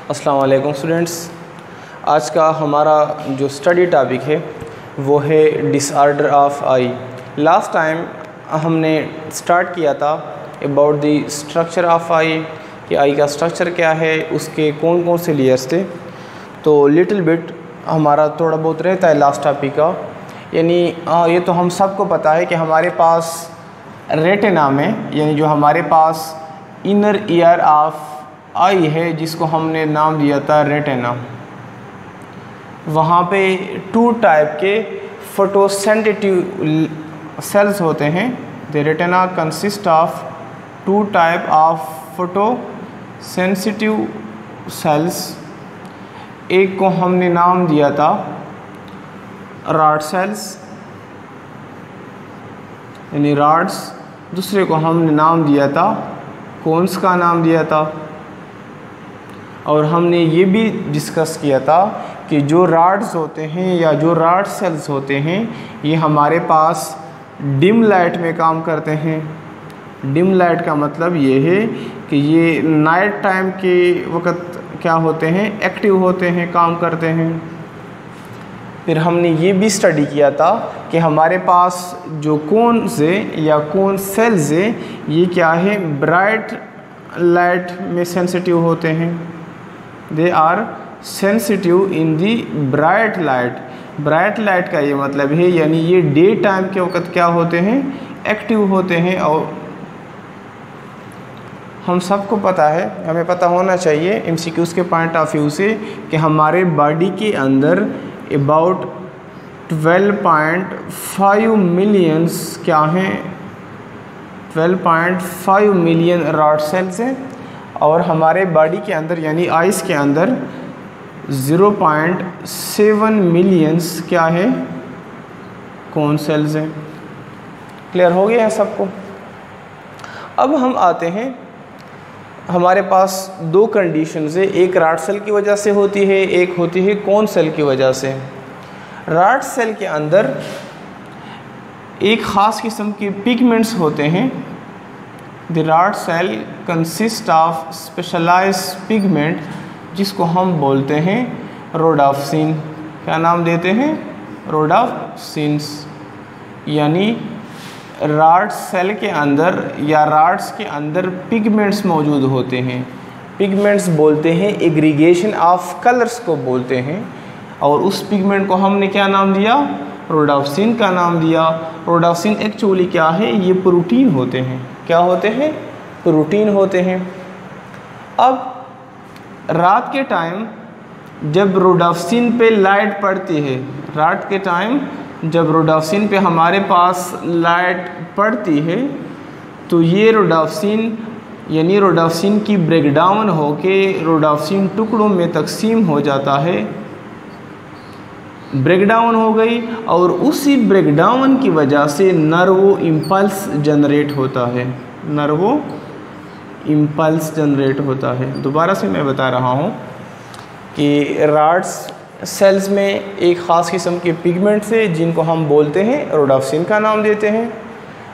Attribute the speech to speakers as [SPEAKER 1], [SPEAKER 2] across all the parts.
[SPEAKER 1] अस्सलाम वालेकुम स्टूडेंट्स। आज का हमारा जो स्टडी टॉपिक है वो है disorder of I. Last time हमने स्टार्ट किया था अबाउट द स्ट्रक्चर ऑफ आई कि आई का स्ट्रक्चर क्या है, उसके कौन कौन से लेयर्स थे। तो लिटिल बिट हमारा थोड़ा बहुत रहता है लास्ट टॉपिक का, यानी ये तो हम सबको पता है कि हमारे पास रेटिना में, यानी जो हमारे पास इनर ईयर ऑफ आई है जिसको हमने नाम दिया था रेटिना, वहाँ पे टू टाइप के फोटोसेंसिटिव सेल्स होते हैं। The retina consist of two type of photosensitive cells. एक को हमने नाम दिया था रॉड सेल्स यानी रॉड्स, दूसरे को हमने नाम दिया था कोन्स का नाम दिया था। और हमने ये भी डिस्कस किया था कि जो रॉड्स होते हैं या जो रॉड सेल्स होते हैं ये हमारे पास डिम लाइट में काम करते हैं। डिम लाइट का मतलब ये है कि ये नाइट टाइम के वक़्त क्या होते हैं, एक्टिव होते हैं, काम करते हैं। फिर हमने ये भी स्टडी किया था कि हमारे पास जो कोन से या कोन सेल्स है ये क्या है, ब्राइट लाइट में सेंसिटिव होते हैं। They are sensitive in the bright light. Bright light का ये मतलब है यानी ये डे टाइम के वक़्त क्या होते हैं, एक्टिव होते हैं। और हम सबको पता है, हमें पता होना चाहिए एमसीक्यूज़ के पॉइंट ऑफ व्यू से कि हमारे बॉडी के अंदर अबाउट 12.5 मिलियंस क्या हैं, 12.5 मिलियन रॉड सेल्स हैं। और हमारे बॉडी के अंदर यानी आइस के अंदर 0.7 मिलियंस क्या है, कोन सेल्स हैं। क्लियर हो गया है सबको। अब हम आते हैं, हमारे पास दो कंडीशंस है, एक रॉड सेल की वजह से होती है, एक होती है कोन सेल की वजह से। रॉड सेल के अंदर एक ख़ास किस्म के पिगमेंट्स होते हैं। The rod cell consist of specialised pigment जिसको हम बोलते हैं रोडोप्सिन। क्या नाम देते हैं, रोडोप्सिन्स। यानी रॉड सेल के अंदर या रॉड्स के अंदर पिगमेंट्स मौजूद होते हैं। पिगमेंट्स बोलते हैं एग्रीगेशन ऑफ कलर्स को बोलते हैं। और उस पिगमेंट को हमने क्या नाम दिया, रोडोप्सिन का नाम दिया। रोडोप्सिन एक्चुअली क्या है, ये प्रोटीन होते हैं। क्या होते हैं, प्रोटीन होते हैं। अब रात के टाइम जब रोडोप्सिन पे लाइट पड़ती है, रात के टाइम जब रोडोप्सिन पे हमारे पास लाइट पड़ती है तो ये रोडोप्सिन यानी रोडोप्सिन की ब्रेकडाउन होके रोडोप्सिन टुकड़ों में तकसीम हो जाता है। ब्रेकडाउन हो गई और उसी ब्रेकडाउन की वजह से नर्वो इम्पल्स जनरेट होता है। नर्वो इम्पल्स जनरेट होता है। दोबारा से मैं बता रहा हूँ कि रॉड्स सेल्स में एक ख़ास किस्म के पिगमेंट्स है जिनको हम बोलते हैं रोडोप्सिन का नाम देते हैं।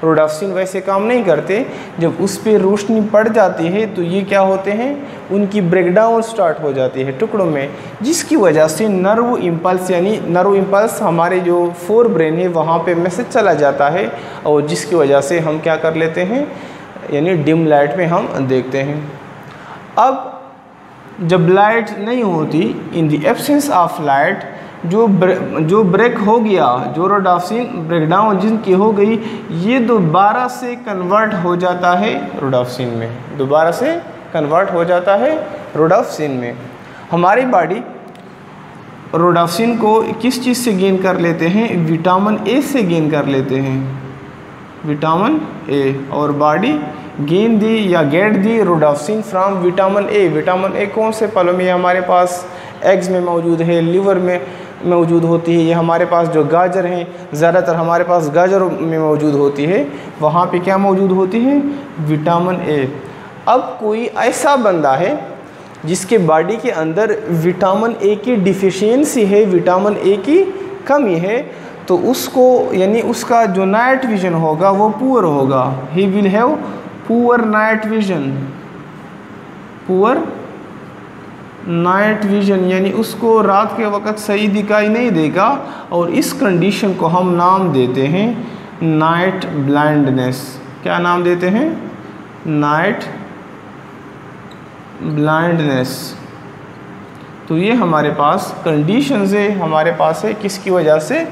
[SPEAKER 1] रोडोप्सिन वैसे काम नहीं करते, जब उस पर रोशनी पड़ जाती है तो ये क्या होते हैं, उनकी ब्रेकडाउन स्टार्ट हो जाती है टुकड़ों में, जिसकी वजह से नर्व इम्पल्स यानी नर्व इम्पल्स हमारे जो फोर ब्रेन है वहाँ पे मैसेज चला जाता है और जिसकी वजह से हम क्या कर लेते हैं, यानी डिम लाइट में हम देखते हैं। अब जब लाइट नहीं होती, in the absence of light, जो ब्रेक हो गया, जो रोडोप्सिन ब्रेकडाउन जिनकी हो गई, ये दोबारा से कन्वर्ट हो जाता है रोडोप्सिन में, दोबारा से कन्वर्ट हो जाता है रोडोप्सिन में। हमारी बॉडी रोडोप्सिन को किस चीज़ से गेन कर लेते हैं, विटामिन ए से गेन कर लेते हैं, विटामिन ए। और बॉडी गेन दी या get the rhodopsin from vitamin A. Vitamin A कौन से फलों में, हमारे पास एग्स में मौजूद है, लिवर में मौजूद होती है, ये हमारे पास जो गाजर हैं, ज़्यादातर हमारे पास गाजर में मौजूद होती है, वहाँ पे क्या मौजूद होती है, विटामिन ए। अब कोई ऐसा बंदा है जिसके बॉडी के अंदर विटामिन ए की डिफिशियंसी है, विटामिन ए की कमी है, तो उसको यानी उसका जो नाइट विजन होगा वो पुअर होगा। He will have poor night vision, poor night vision यानी उसको रात के वक़्त सही दिखाई नहीं देगा, और इस कंडीशन को हम नाम देते हैं नाइट ब्लाइंडनेस। क्या नाम देते हैं? Night blindness. तो ये हमारे पास कंडीशंस है, हमारे पास है किसकी वजह से?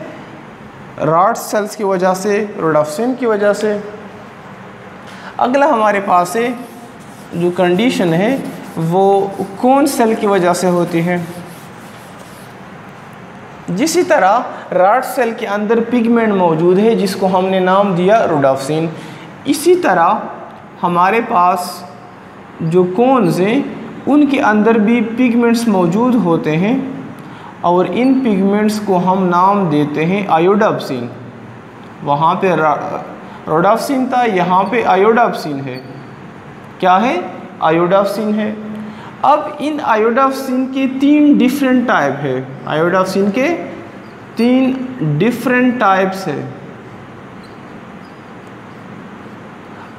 [SPEAKER 1] रॉड सेल्स की वजह से, रोडोप्सिन की वजह से। अगला हमारे पास है जो कंडीशन है वो कौन सेल की वजह से होती है? जिसी तरह रॉड सेल के अंदर पिगमेंट मौजूद है जिसको हमने नाम दिया रोडोप्सिन, इसी तरह हमारे पास जो कोन्स हैं उनके अंदर भी पिगमेंट्स मौजूद होते हैं, और इन पिगमेंट्स को हम नाम देते हैं आयोडोप्सिन। वहाँ पे रोडोप्सिन था, यहाँ पे आयोडोप्सिन है। क्या है? आयोडोप्सिन है। अब इन आयोडोप्सिन के 3 डिफरेंट टाइप है। आयोडोप्सिन के 3 डिफरेंट टाइप्स है,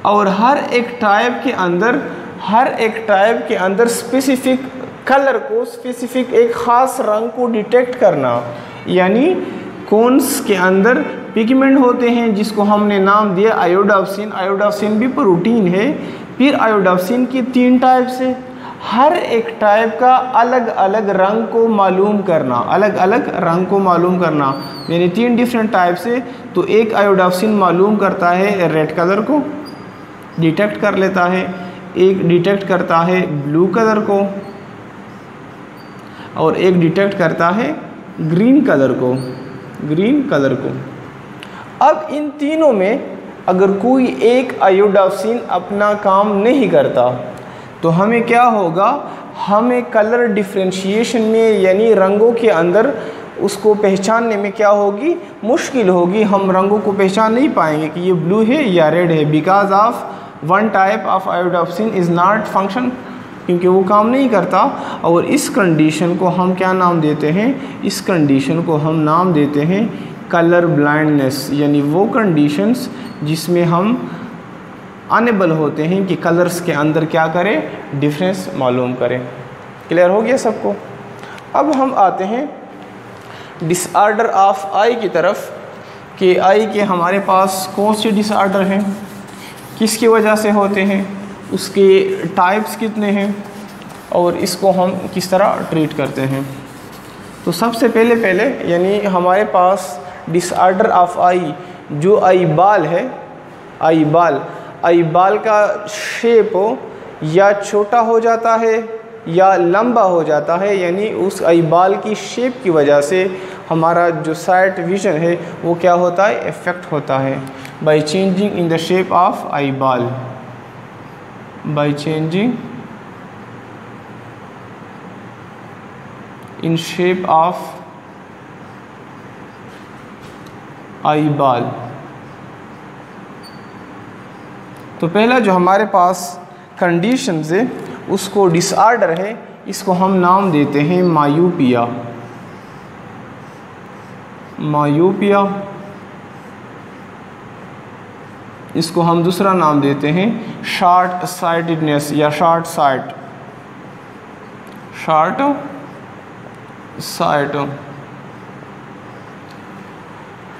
[SPEAKER 1] और हर एक टाइप के अंदर स्पेसिफिक कलर को, स्पेसिफिक एक ख़ास रंग को डिटेक्ट करना। यानी कोन्स के अंदर पिगमेंट होते हैं जिसको हमने नाम दिया आयोडोप्सिन। आयोडोप्सिन भी प्रोटीन है। फिर आयोडोप्सिन की 3 टाइप्स है, हर एक टाइप का अलग अलग रंग को मालूम करना, अलग अलग रंग को मालूम करना, यानी 3 डिफरेंट टाइप से। तो एक आयोडोप्सिन मालूम करता है रेड कलर को, डिटेक्ट कर लेता है, एक डिटेक्ट करता है ब्लू कलर को, और एक डिटेक्ट करता है ग्रीन कलर को। अब इन तीनों में अगर कोई एक आयोडोप्सिन अपना काम नहीं करता तो हमें क्या होगा? हमें कलर डिफ्रेंशिएशन में यानी रंगों के अंदर उसको पहचानने में क्या होगी? मुश्किल होगी। हम रंगों को पहचान नहीं पाएंगे कि ये ब्लू है या रेड है, because of one type of iodopsin is not function, क्योंकि वो काम नहीं करता। और इस कंडीशन को हम क्या नाम देते हैं? इस कंडीशन को हम नाम देते हैं कलर ब्लाइंडनेस, यानी वो कंडीशंस जिसमें हम अनेबल होते हैं कि कलर्स के अंदर क्या करें? डिफरेंस मालूम करें। क्लियर हो गया सबको? अब हम आते हैं डिसऑर्डर ऑफ आई की तरफ, कि आई के हमारे पास कौन से डिसऑर्डर हैं, किसकी वजह से होते हैं, उसके टाइप्स कितने हैं, और इसको हम किस तरह ट्रीट करते हैं। तो सबसे पहले यानी हमारे पास डिसऑर्डर ऑफ आई, जो आई बाल है, आई बाल का शेप या छोटा हो जाता है या लंबा हो जाता है, यानी उस आई बाल की शेप की वजह से हमारा जो साइट विजन है वो क्या होता है? इफेक्ट होता है by changing in the shape of eyeball, by changing in shape of eyeball. तो पहला जो हमारे पास कंडीशंस है उसको डिसऑर्डर है, इसको हम नाम देते हैं मायोपिया। इसको हम दूसरा नाम देते हैं शॉर्ट साइटेडनेस या शॉर्ट साइट।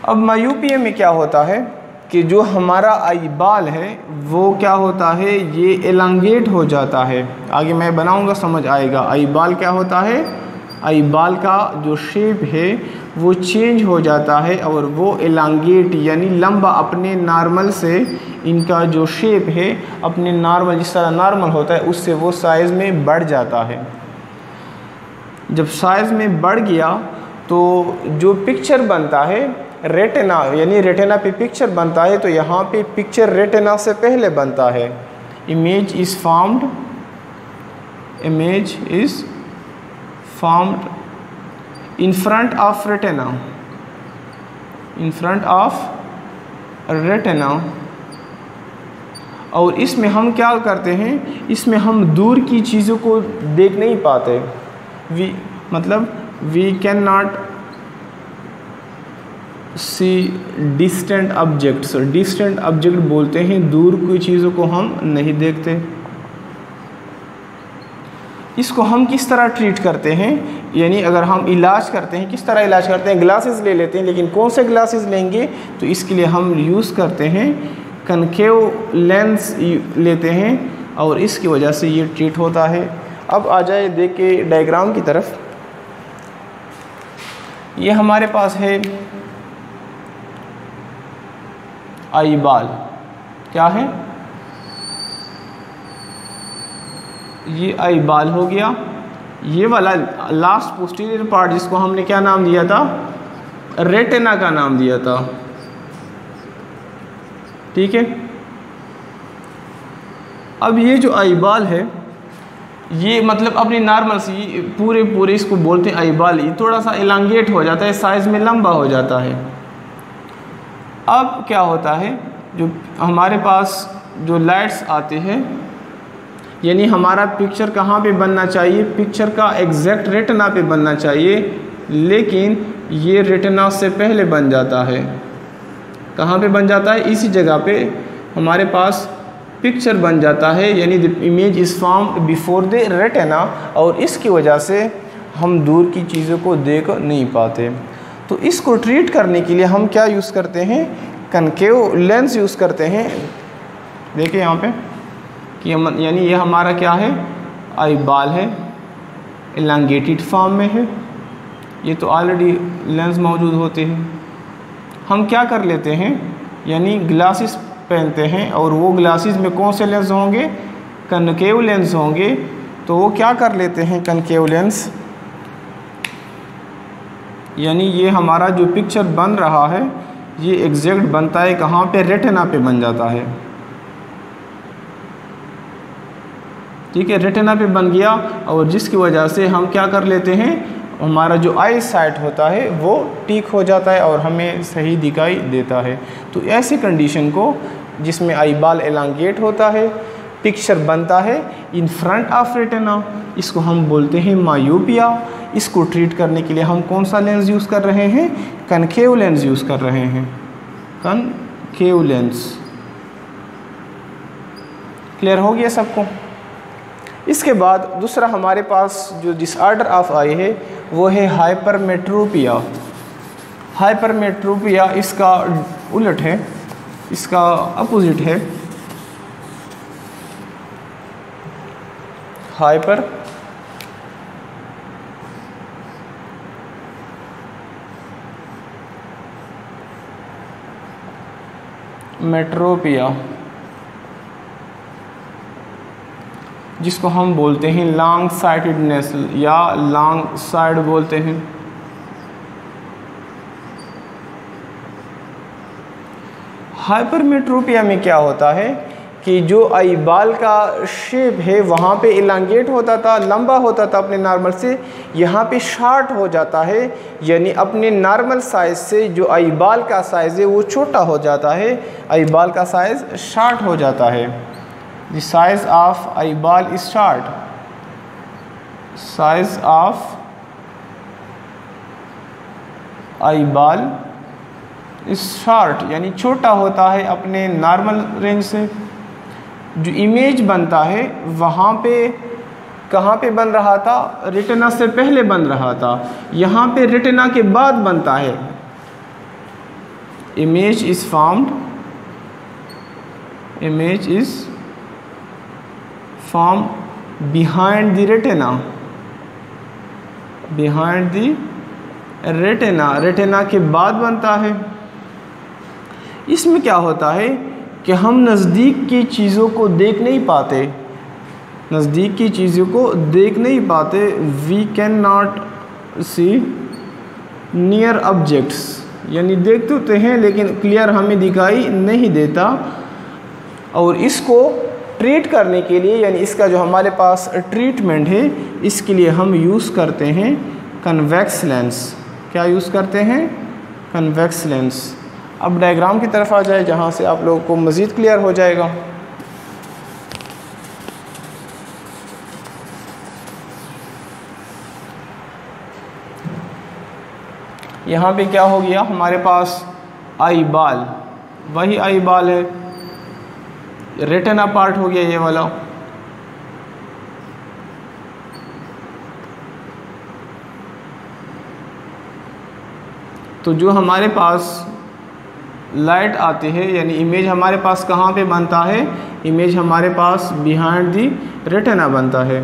[SPEAKER 1] अब मायोपिया में क्या होता है कि जो हमारा आई बाल है वो क्या होता है? ये एलांगेट हो जाता है। आगे मैं बनाऊंगा समझ आएगा। आई बाल क्या होता है? आई बाल का जो शेप है वो चेंज हो जाता है और वो एलांगेट यानी लंबा अपने नॉर्मल से, इनका जो शेप है अपने नॉर्मल, जिस तरह नॉर्मल होता है उससे वो साइज़ में बढ़ जाता है। जब साइज़ में बढ़ गया तो जो पिक्चर बनता है रेटिना, यानी रेटिना पे पिक्चर बनता है, तो यहाँ पे पिक्चर रेटिना से पहले बनता है। Image is formed in front of retina, और इसमें हम क्या करते हैं? इसमें हम दूर की चीज़ों को देख नहीं पाते। We can not see distant objects. Distant object बोलते हैं दूर की चीज़ों को हम नहीं देखते। इसको हम किस तरह ट्रीट करते हैं, यानी अगर हम इलाज करते हैं किस तरह इलाज करते हैं, ग्लासेस ले लेते हैं, लेकिन कौन से ग्लासेस लेंगे, तो इसके लिए हम यूज़ करते हैं कनकेव लेंस लेते हैं और इसकी वजह से ये ट्रीट होता है। अब आ जाए देख के डायग्राम की तरफ। ये हमारे पास है आई बाल, क्या है, ये आई बाल हो गया। ये वाला लास्ट पोस्टीरियर पार्ट जिसको हमने क्या नाम दिया था, रेटिना का नाम दिया था, ठीक है। अब ये जो आई बाल है ये मतलब अपनी नॉर्मल सी पूरे इसको बोलते हैं आई बाल, ये थोड़ा सा इलांगेट हो जाता है, साइज़ में लंबा हो जाता है। अब क्या होता है, जो हमारे पास जो लाइट्स आते हैं, यानी हमारा पिक्चर कहाँ पे बनना चाहिए, पिक्चर का एग्जैक्ट रेटिना पे बनना चाहिए, लेकिन ये रेटिना से पहले बन जाता है। कहाँ पे बन जाता है, इसी जगह पे हमारे पास पिक्चर बन जाता है, यानी the image is formed before the retina, और इसकी वजह से हम दूर की चीज़ों को देख नहीं पाते। तो इसको ट्रीट करने के लिए हम क्या यूज़ करते हैं, कनकेव लेंस यूज़ करते हैं। देखिए यहाँ पे कि यानी ये हमारा क्या है, आई बाल है, इलांगेटेड फॉर्म में है, ये तो ऑलरेडी लेंस मौजूद होते हैं। हम क्या कर लेते हैं, यानी ग्लासेस पहनते हैं, और वो ग्लासेस में कौन से लेंस होंगे, कनकेव लेंस होंगे। तो वो क्या कर लेते हैं, कनकेव लेंस, यानी ये हमारा जो पिक्चर बन रहा है ये एग्जैक्ट बनता है कहाँ पे, रेटिना पे बन जाता है, ठीक है। रेटिना पे बन गया, और जिसकी वजह से हम क्या कर लेते हैं, हमारा जो आई साइट होता है वो ठीक हो जाता है और हमें सही दिखाई देता है। तो ऐसी कंडीशन को जिसमें आई बाल एलांगेट होता है, पिक्चर बनता है इन फ्रंट ऑफ रेटिना, इसको हम बोलते हैं मायोपिया। इसको ट्रीट करने के लिए हम कौन सा लेंस यूज़ कर रहे हैं, कनकेव लेंस यूज़ कर रहे हैं, कनकेव लेंस। क्लियर हो गया सबको। इसके बाद दूसरा हमारे पास जो डिसऑर्डर ऑफ आई है वो है हाइपरमेट्रोपिया। हाइपरमेट्रोपिया इसका उलट है, इसका अपोजिट है, हाइपर मेट्रोपिया, जिसको हम बोलते हैं लॉन्ग साइटेडनेस या लॉन्ग साइड बोलते हैं। हाइपरमेट्रोपिया में क्या होता है कि जो आई बाल का शेप है वहाँ पे इलांगेट होता था, लंबा होता था अपने नॉर्मल से, यहाँ पे शॉर्ट हो जाता है, यानी अपने नॉर्मल साइज़ से जो आई बाल का साइज़ है वो छोटा हो जाता है, आई बाल का साइज़ शॉर्ट हो जाता है। द साइज़ ऑफ आई बाल इज शॉर्ट, साइज़ ऑफ आई बाल इज शॉर्ट, यानी छोटा होता है अपने नॉर्मल रेंज से। जो इमेज बनता है वहाँ पे कहाँ पे बन रहा था, रेटिना से पहले बन रहा था, यहाँ पे रेटिना के बाद बनता है। Image is formed, image is form behind the retina, behind the retina, retina के बाद बनता है। इसमें क्या होता है कि हम नज़दीक की चीज़ों को देख नहीं पाते, नज़दीक की चीज़ों को देख नहीं पाते, we can not see near objects, यानी देखते तो हैं लेकिन क्लियर हमें दिखाई नहीं देता। और इसको ट्रीट करने के लिए, यानी इसका जो हमारे पास ट्रीटमेंट है, इसके लिए हम यूज़ करते हैं कन्वेक्स लेंस। क्या यूज़ करते हैं, कन्वेक्स लेंस। अब डायग्राम की तरफ आ जाए जहाँ से आप लोगों को मज़ीद क्लियर हो जाएगा। यहाँ पे क्या हो गया, हमारे पास आई बाल, वही आई बाल है, रेटिना पार्ट हो गया ये वाला, तो जो हमारे पास लाइट आती है यानी इमेज हमारे पास कहाँ पे बनता है, इमेज हमारे पास बिहाइंड दी रेटिना बनता है,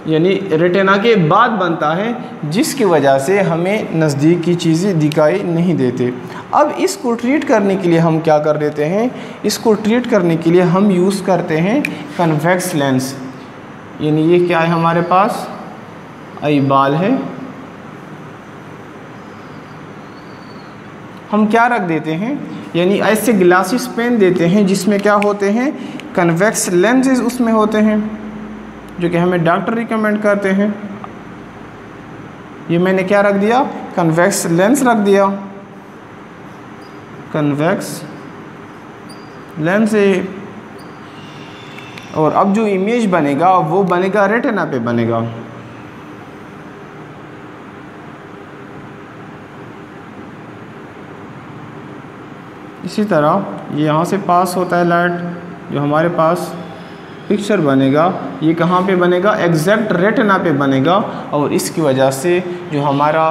[SPEAKER 1] यानी रेटिना के बाद बनता है, जिसकी वजह से हमें नज़दीक की चीज़ें दिखाई नहीं देते। अब इसको ट्रीट करने के लिए हम क्या कर देते हैं, इसको ट्रीट करने के लिए हम यूज़ करते हैं कन्वेक्स लेंस। यानी ये क्या है, हमारे पास आई बाल है, हम क्या रख देते हैं, यानी ऐसे ग्लासेस पेन देते हैं जिसमें क्या होते हैं, कन्वेक्स लेंसेज उसमें होते हैं, जो कि हमें डॉक्टर रिकमेंड करते हैं। ये मैंने क्या रख दिया, कन्वेक्स लेंस रख दिया, कन्वेक्स लेंस है। और अब जो इमेज बनेगा वो बनेगा रेटिना पे बनेगा। इसी तरह ये यहाँ से पास होता है लाइट, जो हमारे पास पिक्चर बनेगा ये कहाँ पे बनेगा, एग्जैक्ट रेटिना पे बनेगा, और इसकी वजह से जो हमारा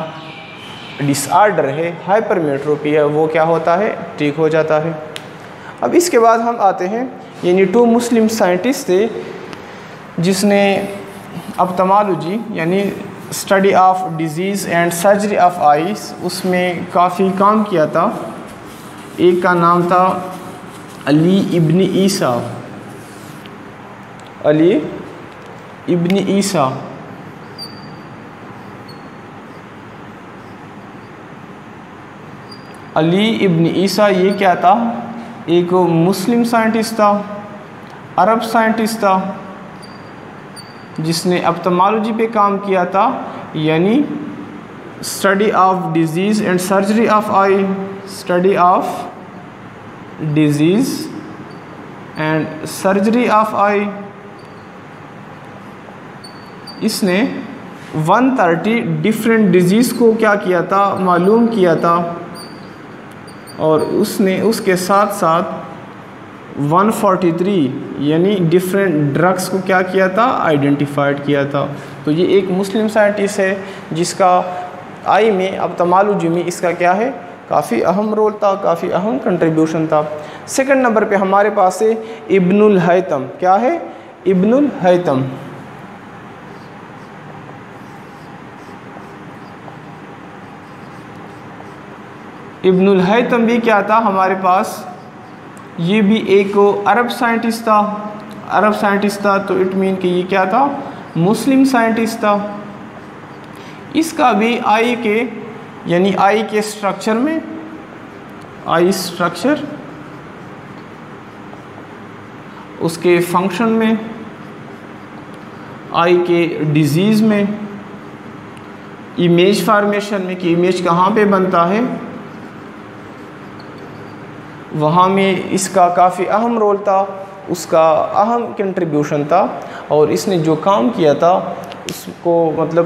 [SPEAKER 1] डिसऑर्डर है हाइपरमेट्रोपी है वो क्या होता है, ठीक हो जाता है। अब इसके बाद हम आते हैं, यानी 2 मुस्लिम साइंटिस्ट थे जिसने ऑप्थेल्मोलॉजी यानी study of disease and surgery of eyes उसमें काफ़ी काम किया था। एक का नाम था अली इब्न ईसा, अली इब्न ईसा। अली इब्न ईसा ये क्या था, एक मुस्लिम साइंटिस्ट था, अरब साइंटिस्ट था, जिसने ऑप्थेल्मोलॉजी पे काम किया था, यानी study of disease and surgery of eye, study of disease and surgery of eye. इसने 130 डिफरेंट डिजीज़ को क्या किया था, मालूम किया था, और उसने उसके साथ साथ 143 यानी डिफरेंट ड्रग्स को क्या किया था, आइडेंटिफाइड किया था। तो ये एक मुस्लिम साइंटिस्ट है जिसका आई में ऑप्थेल्मोलॉजी में इसका क्या है, काफ़ी अहम रोल था, काफ़ी अहम कंट्रीब्यूशन था। सेकंड नंबर पे हमारे पास है इब्नुल हैतम। क्या है, इब्नुल हैतम। इब्नुल हैतम भी क्या था हमारे पास, ये भी एक अरब साइंटिस्ट था, अरब साइंटिस्ट था, तो इट मीन कि ये क्या था, मुस्लिम साइंटिस्ट था। इसका भी आई के यानी आई के स्ट्रक्चर में, आई स्ट्रक्चर, उसके फंक्शन में, आई के डिजीज़ में, इमेज फार्मेशन में कि इमेज कहाँ पे बनता है, वहाँ में इसका काफ़ी अहम रोल था, उसका अहम कंट्रीब्यूशन था। और इसने जो काम किया था उसको मतलब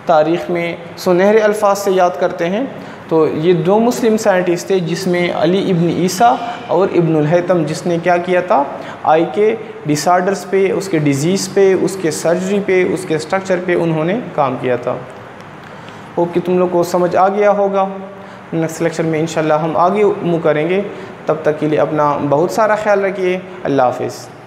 [SPEAKER 1] तारीख़ में सुनहरे अल्फाज से याद करते हैं। तो ये 2 मुस्लिम साइंटिस्ट थे जिसमें अली इब्न ईसा और इब्नुल हैतम, जिसने क्या किया था, आई के डिसऑर्डर्स पे, उसके डिजीज़ पे, उसके सर्जरी पे, उसके स्ट्रक्चर पे उन्होंने काम किया था। होप कि तुम लोग को समझ आ गया होगा। नेक्स्ट लेक्चर में इंशाल्लाह हम आगे मूव करेंगे। तब तक के लिए अपना बहुत सारा ख्याल रखिए। अल्लाह हाफ़िज़।